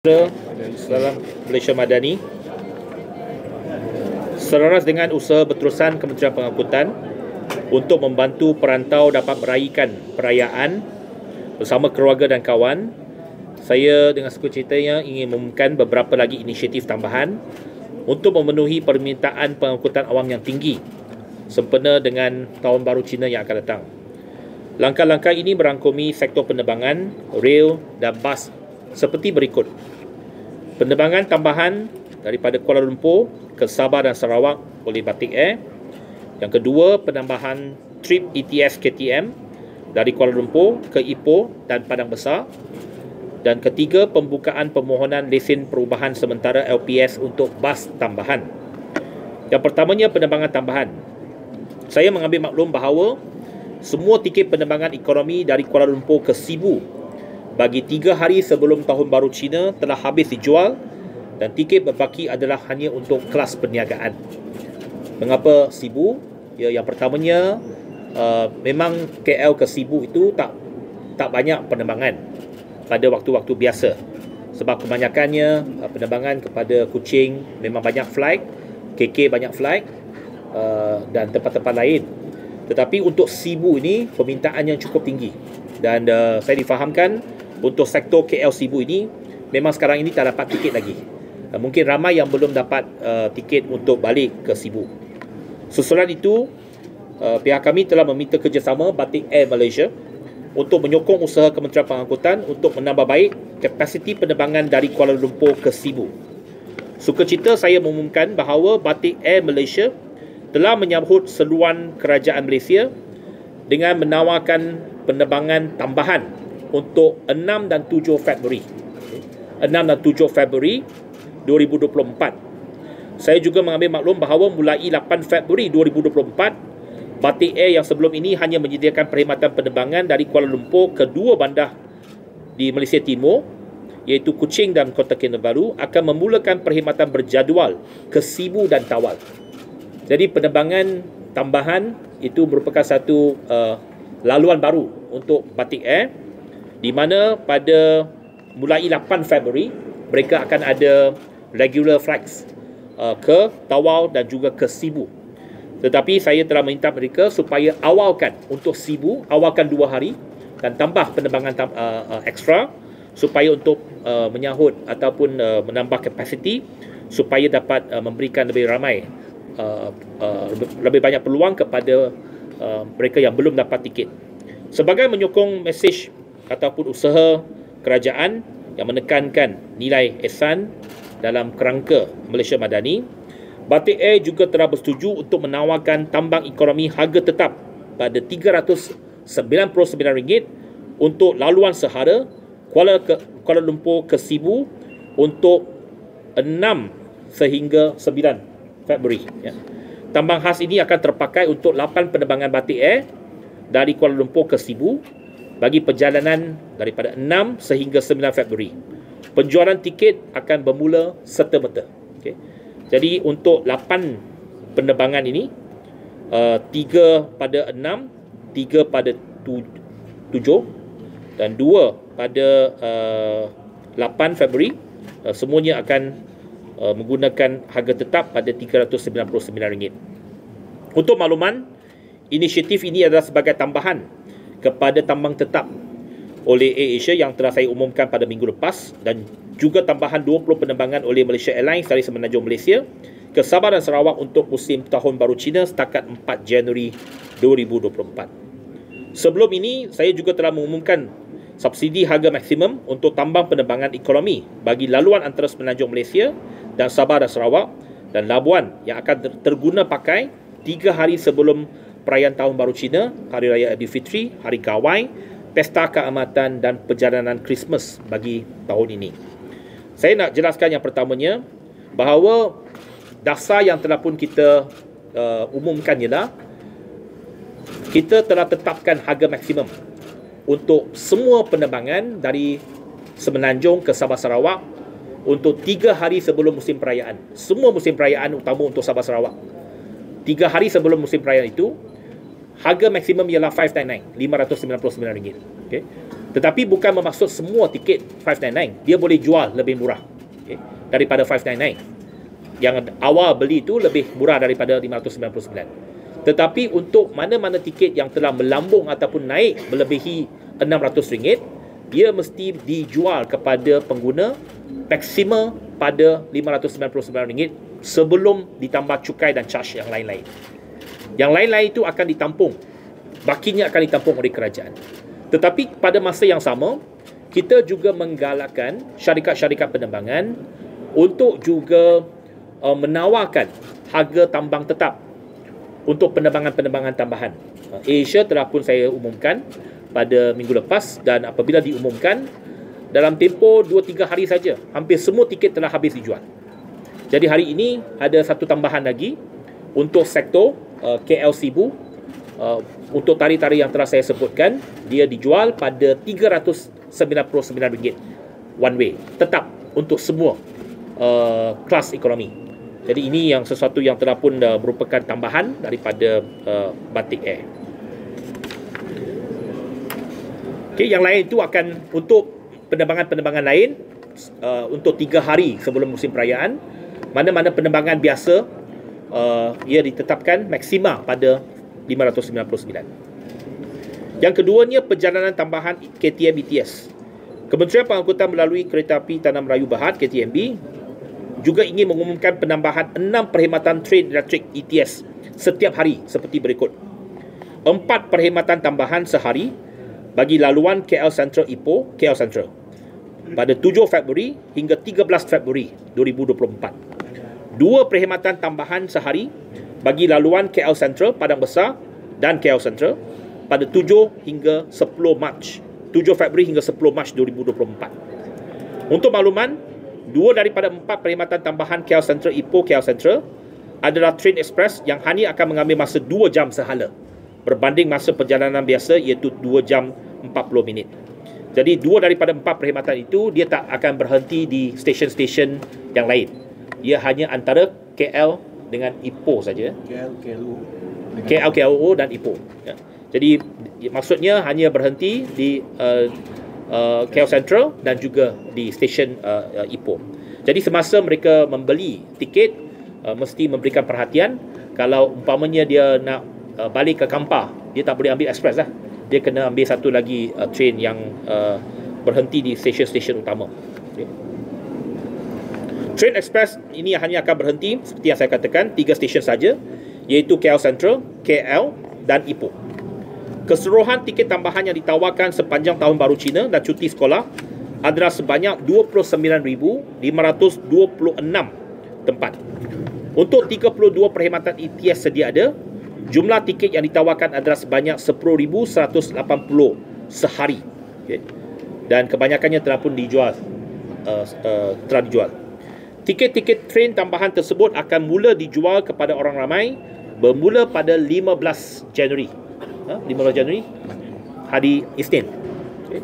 Dalam Malaysia Madani, selaras dengan usaha berterusan Kementerian Pengangkutan untuk membantu perantau dapat meraihkan perayaan bersama keluarga dan kawan, saya dengan sukacitanya ingin mengumumkan beberapa lagi inisiatif tambahan untuk memenuhi permintaan pengangkutan awam yang tinggi sempena dengan Tahun Baru Cina yang akan datang. Langkah-langkah ini merangkumi sektor penerbangan, rail dan bas seperti berikut. Penerbangan tambahan daripada Kuala Lumpur ke Sabah dan Sarawak oleh Batik Air. Yang kedua, penambahan trip ETS KTM dari Kuala Lumpur ke Ipoh dan Padang Besar. Dan ketiga, pembukaan permohonan lesen perubahan sementara LPS untuk bas tambahan. Yang pertamanya, penerbangan tambahan. Saya mengambil maklum bahawa semua tiket penerbangan ekonomi dari Kuala Lumpur ke Sibu bagi 3 hari sebelum Tahun Baru Cina telah habis dijual dan tiket berbaki adalah hanya untuk kelas perniagaan. Mengapa Sibu? Ya, yang pertamanya memang KL ke Sibu itu tak banyak penerbangan pada waktu-waktu biasa. Sebab kebanyakannya penerbangan kepada Kuching memang banyak flight, KK banyak flight dan tempat-tempat lain. Tetapi untuk Sibu ini permintaan yang cukup tinggi dan saya difahamkan untuk sektor KL Sibu ini memang sekarang ini tak dapat tiket lagi. Mungkin ramai yang belum dapat tiket untuk balik ke Sibu. Susulan itu, pihak kami telah meminta kerjasama Batik Air Malaysia untuk menyokong usaha Kementerian Pengangkutan untuk menambah baik kapasiti penerbangan dari Kuala Lumpur ke Sibu. Sukacita saya mengumumkan bahawa Batik Air Malaysia telah menyambut seruan Kerajaan Malaysia dengan menawarkan penerbangan tambahan untuk 6 dan 7 Februari 2024. Saya juga mengambil maklum bahawa mulai 8 Februari 2024, Batik Air yang sebelum ini hanya menyediakan perkhidmatan penerbangan dari Kuala Lumpur ke 2 bandar di Malaysia Timur, iaitu Kuching dan Kota Kinabalu, akan memulakan perkhidmatan berjadual ke Sibu dan Tawau. Jadi penerbangan tambahan itu merupakan satu laluan baru untuk Batik Air, di mana pada mulai 8 Februari mereka akan ada regular flights ke Tawau dan juga ke Sibu. Tetapi saya telah minta mereka supaya awalkan untuk Sibu, awalkan 2 hari dan tambah penerbangan ekstra supaya untuk menyahut ataupun menambah kapasiti supaya dapat memberikan lebih ramai lebih banyak peluang kepada mereka yang belum dapat tiket. Sebagai menyokong mesej ataupun usaha kerajaan yang menekankan nilai ihsan dalam kerangka Malaysia Madani, Batik Air juga telah bersetuju untuk menawarkan tambang ekonomi harga tetap pada RM399 untuk laluan sehara Kuala Lumpur ke Sibu untuk 6 sehingga 9 Februari. Ya. Tambang khas ini akan terpakai untuk 8 penerbangan Batik Air dari Kuala Lumpur ke Sibu bagi perjalanan daripada 6 sehingga 9 Februari. Penjualan tiket akan bermula serta-merta. Okay. Jadi untuk 8 penerbangan ini, 3 pada 6, 3 pada 7 dan 2 pada 8 Februari, semuanya akan menggunakan harga tetap pada RM399. Untuk makluman, inisiatif ini adalah sebagai tambahan kepada tambang tetap oleh AirAsia yang telah saya umumkan pada minggu lepas dan juga tambahan 20 penerbangan oleh Malaysia Airlines dari Semenanjung Malaysia ke Sabah dan Sarawak untuk musim Tahun Baru Cina setakat 4 Januari 2024. Sebelum ini, saya juga telah mengumumkan subsidi harga maksimum untuk tambang penerbangan ekonomi bagi laluan antara Semenanjung Malaysia dan Sabah dan Sarawak dan Labuan yang akan terguna pakai 3 hari sebelum perayaan Tahun Baru Cina, Hari Raya Aidilfitri, Hari Gawai, Pesta Keamatan dan perjalanan Christmas bagi tahun ini. Saya nak jelaskan yang pertamanya bahawa dasar yang telah pun kita umumkan ialah kita telah tetapkan harga maksimum untuk semua penerbangan dari Semenanjung ke Sabah Sarawak untuk 3 hari sebelum musim perayaan. Semua musim perayaan utama untuk Sabah Sarawak. 3 hari sebelum musim perayaan itu, harga maksimum ialah RM599. Okay. Tetapi bukan bermaksud semua tiket 599 dia boleh jual lebih murah, daripada 599. Yang awal beli itu lebih murah daripada 599. Tetapi untuk mana-mana tiket yang telah melambung ataupun naik melebihi RM600, dia mesti dijual kepada pengguna maksima pada RM599 sebelum ditambah cukai dan charge yang lain-lain. Yang lain-lain itu akan ditampung, bakinya akan ditampung oleh kerajaan. Tetapi pada masa yang sama, kita juga menggalakkan syarikat-syarikat penerbangan untuk juga menawarkan harga tambang tetap untuk penerbangan-penerbangan tambahan. Asia telah pun saya umumkan pada minggu lepas, dan apabila diumumkan, dalam tempoh 2-3 hari saja hampir semua tiket telah habis dijual. Jadi hari ini ada satu tambahan lagi untuk sektor KL Sibu. Untuk tarikh-tarikh yang telah saya sebutkan, dia dijual pada RM399 one way, tetap untuk semua kelas ekonomi. Jadi ini yang sesuatu yang telah pun merupakan tambahan daripada Batik Air. Yang lain itu akan untuk penerbangan-penerbangan lain untuk 3 hari sebelum musim perayaan. Mana-mana penerbangan biasa ia ditetapkan maksima pada RM599. Yang keduanya, perjalanan tambahan KTM ETS. Kementerian Pengangkutan melalui Kereta Api Tanah Melayu Berhad KTMB juga ingin mengumumkan penambahan 6 perkhidmatan train elektrik ETS setiap hari seperti berikut. 4 perkhidmatan tambahan sehari bagi laluan KL Sentral Ipoh, KL Sentral pada 7 Februari hingga 13 Februari 2024. 2 perkhidmatan tambahan sehari bagi laluan KL Sentral, Padang Besar dan KL Sentral pada 7 hingga 10 Mac, 7 Februari hingga 10 Mac 2024. Untuk makluman, 2 daripada 4 perkhidmatan tambahan KL Sentral Ipoh, KL Sentral adalah train express yang hanya akan mengambil masa 2 jam sehala berbanding masa perjalanan biasa iaitu 2 jam 40 minit. Jadi 2 daripada 4 perkhidmatan itu dia tak akan berhenti di stesen-stesen yang lain. Ia hanya antara KL dengan Ipoh saja. KL, KLO dan Ipoh. Ya. Jadi maksudnya hanya berhenti di KL Sentral dan juga di stesen Ipoh. Jadi semasa mereka membeli tiket, mesti memberikan perhatian. Kalau umpamanya dia nak balik ke Kampar, dia tak boleh ambil express lah. Dia kena ambil satu lagi train yang berhenti di stesen-stesen utama. Okay. Train express ini hanya akan berhenti seperti yang saya katakan 3 stesen saja, iaitu KL Sentral, KL dan Ipoh. Keseluruhan tiket tambahan yang ditawarkan sepanjang Tahun Baru Cina dan cuti sekolah adalah sebanyak 29,526 tempat. Untuk 32 perkhidmatan ETS sedia ada, jumlah tiket yang ditawarkan adalah sebanyak 10,180 sehari. Okay. Dan kebanyakannya telah pun dijual. Tiket-tiket train tambahan tersebut akan mula dijual kepada orang ramai bermula pada 15 Januari. 15 Januari, hari Isnin. Okay.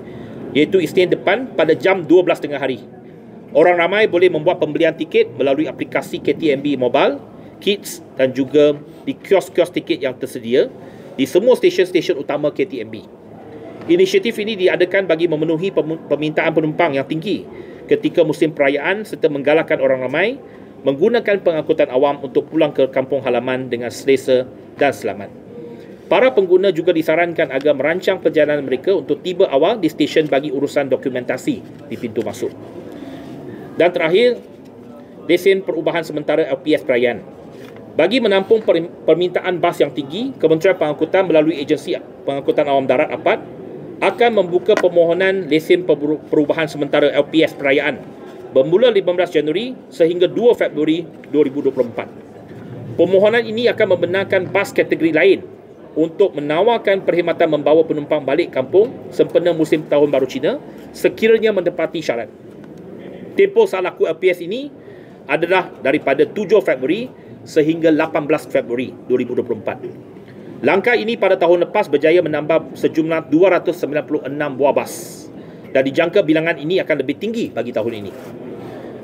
Iaitu Isnin depan pada jam 12 tengah hari. Orang ramai boleh membuat pembelian tiket melalui aplikasi KTMB Mobile, Kids dan juga di kios-kios tiket yang tersedia di semua stesen-stesen utama KTMB. Inisiatif ini diadakan bagi memenuhi permintaan penumpang yang tinggi ketika musim perayaan serta menggalakkan orang ramai menggunakan pengangkutan awam untuk pulang ke kampung halaman dengan selesa dan selamat. Para pengguna juga disarankan agar merancang perjalanan mereka untuk tiba awal di stesen bagi urusan dokumentasi di pintu masuk. Dan terakhir, lesen perubahan sementara LPS perayaan. Bagi menampung permintaan bas yang tinggi, Kementerian Pengangkutan melalui Agensi Pengangkutan Awam Darat APAD akan membuka permohonan lesen perubahan sementara LPS perayaan bermula 15 Januari sehingga 2 Februari 2024. Permohonan ini akan membenarkan bas kategori lain untuk menawarkan perkhidmatan membawa penumpang balik kampung sempena musim Tahun Baru Cina sekiranya menepati syarat. Tempoh salaku LPS ini adalah daripada 7 Februari sehingga 18 Februari 2024. Langkah ini pada tahun lepas berjaya menambah sejumlah 296 buah bas dan dijangka bilangan ini akan lebih tinggi bagi tahun ini.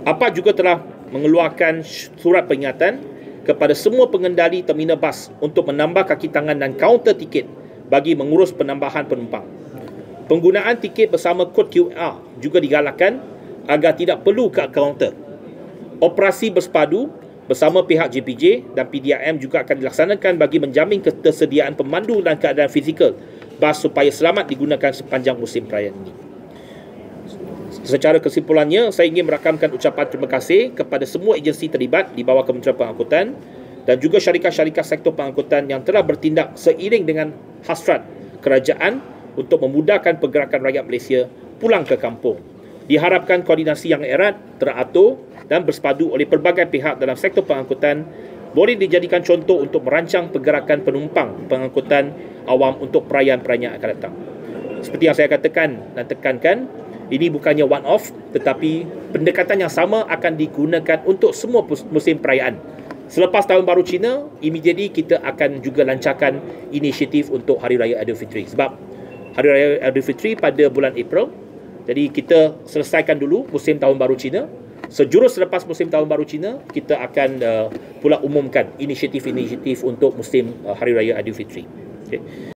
APAD juga telah mengeluarkan surat peringatan kepada semua pengendali terminal bas untuk menambah kaki tangan dan kaunter tiket bagi mengurus penambahan penumpang. Penggunaan tiket bersama kod QR juga digalakkan agar tidak perlu ke kaunter. Operasi bersepadu bersama pihak JPJ dan PDRM juga akan dilaksanakan bagi menjamin ketersediaan pemandu dan keadaan fizikal bas supaya selamat digunakan sepanjang musim perayaan ini. Secara kesimpulannya, saya ingin merakamkan ucapan terima kasih kepada semua agensi terlibat di bawah Kementerian Pengangkutan dan juga syarikat-syarikat sektor pengangkutan yang telah bertindak seiring dengan hasrat kerajaan untuk memudahkan pergerakan rakyat Malaysia pulang ke kampung. Diharapkan koordinasi yang erat, teratur dan bersepadu oleh pelbagai pihak dalam sektor pengangkutan boleh dijadikan contoh untuk merancang pergerakan penumpang pengangkutan awam untuk perayaan-perayaan akan datang. Seperti yang saya katakan dan tekankan, ini bukannya one off, tetapi pendekatan yang sama akan digunakan untuk semua musim perayaan. Selepas Tahun Baru Cina, immediately kita akan juga lancarkan inisiatif untuk Hari Raya Aidilfitri. Sebab Hari Raya Aidilfitri pada bulan April, jadi kita selesaikan dulu musim Tahun Baru Cina. Sejurus selepas musim Tahun Baru Cina, kita akan pula umumkan inisiatif-inisiatif untuk musim Hari Raya Aidilfitri. Okay.